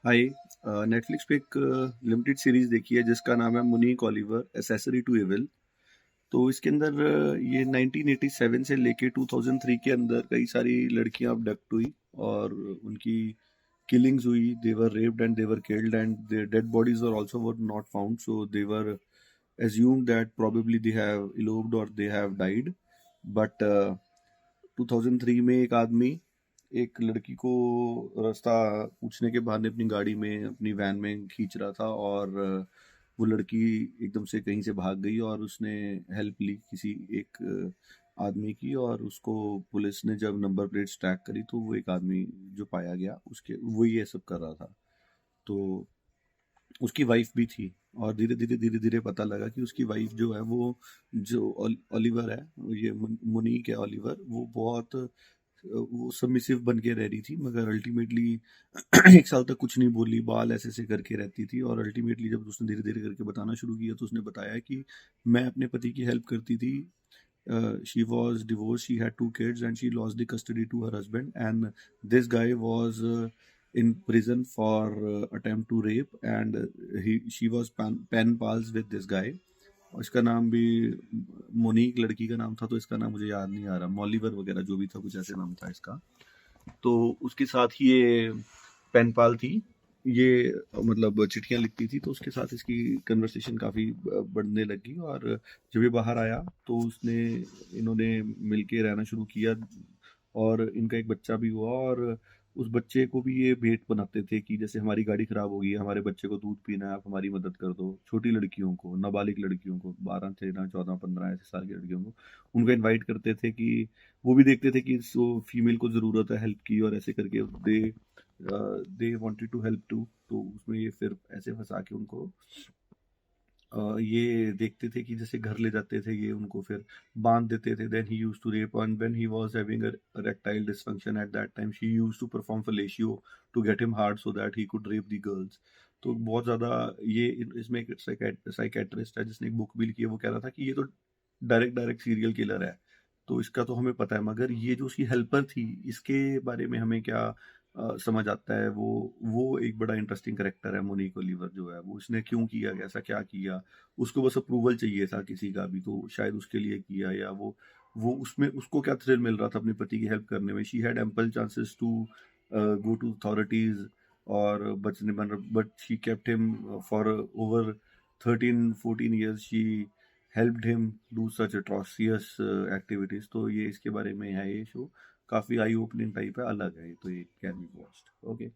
हाय। Netflix पे एक limited series देखी है जिसका नाम है मुनीक ओलिवर एसेसरी टू एविल। तो इसके अंदर ये 1987 से लेके 2003 के अंदर कई सारी लड़कियां अबडक्ट हुई और उनकी किलिंग्स हुई। They were raped and they were killed and their dead bodies were also were not found, so they were assumed that probably they have eloped or they have died. But 2003 में एक आदमी एक लड़की को रास्ता पूछने के बहाने अपनी गाड़ी में अपनी वैन में खींच रहा था और वो लड़की एकदम से कहीं से भाग गई और उसने हेल्प ली किसी एक आदमी की, और उसको पुलिस ने जब नंबर प्लेट्स ट्रैक करी तो वो एक आदमी जो पाया गया उसके वो ये सब कर रहा था। तो उसकी वाइफ भी थी और धीरे धीरे पता लगा कि उसकी वाइफ जो है वो जो ओलिवर है, ये मुनीक है ओलिवर, वो बहुत वो सबमिसिव बन के रह रही थी, मगर अल्टीमेटली एक साल तक कुछ नहीं बोली, बाल ऐसे ऐसे करके रहती थी। और अल्टीमेटली जब उसने धीरे धीरे करके बताना शुरू किया तो उसने बताया कि मैं अपने पति की हेल्प करती थी। She was divorce, she had 2 kids and she lost the custody to her husband and this guy was in prison for attempt to rape, and she was pen pals with this guy। और इसका नाम भी monic लड़की का नाम था, तो इसका नाम मुझे याद नहीं आ रहा, मॉलिवर वगैरह जो भी था, कुछ ऐसे नाम था इसका। तो उसके साथ ही ये पेन पाल थी, ये मतलब चिट्ठियां लिखती थी, तो उसके साथ इसकी कन्वर्सेशन काफ़ी बढ़ने लगी। और जब ये बाहर आया तो उसने इन्होंने मिलके रहना शुरू किया और इनका एक बच्चा भी हुआ। और उस बच्चे को भी ये भेंट बनाते थे कि जैसे हमारी गाड़ी खराब हो गई है, हमारे बच्चे को दूध पीना है, आप हमारी मदद कर दो। छोटी लड़कियों को, नाबालिग लड़कियों को, 12 13 14 15 ऐसे साल की लड़कियों को उनको इनवाइट करते थे कि वो भी देखते थे कि सो फीमेल को ज़रूरत है हेल्प की, और ऐसे करके they wanted to help too. तो उसमें ये फिर ऐसे फंसा के उनको ये देखते थे कि जैसे घर ले जाते थे, ये उनको फिर बांध देते थे। Then he used to rape, and when he was having a erectile dysfunction at that time she used to perform fellatio to get him hard so that he could rape the girls. तो बहुत ज़्यादा ये इसमें एक psychiatrist है जिसने एक book भी लिखी है, वो कह रहा था कि ये तो डायरेक्ट डायरेक्ट सीरियल किलर है। तो इसका तो हमें पता है, मगर ये जो उसकी हेल्पर थी इसके बारे में हमें क्या समझ आता है। वो एक बड़ा इंटरेस्टिंग करेक्टर है। मोनिक ओलिवर जो है वो इसने क्यों किया, ऐसा क्या किया। उसको बस अप्रूवल चाहिए था किसी का भी, तो शायद उसके लिए किया, या वो उसमें उसको क्या थ्रिल मिल रहा था अपने पति की हेल्प करने में। She had ample chances to go to authorities और बचने, but she kept him for over 13 14 years। She helped him do such atrocious activities. तो ये इसके बारे में है ये शो, काफी आई ओपनिंग टाइप है, अलग है, तो ये कैन बी वॉच्ड। ओके।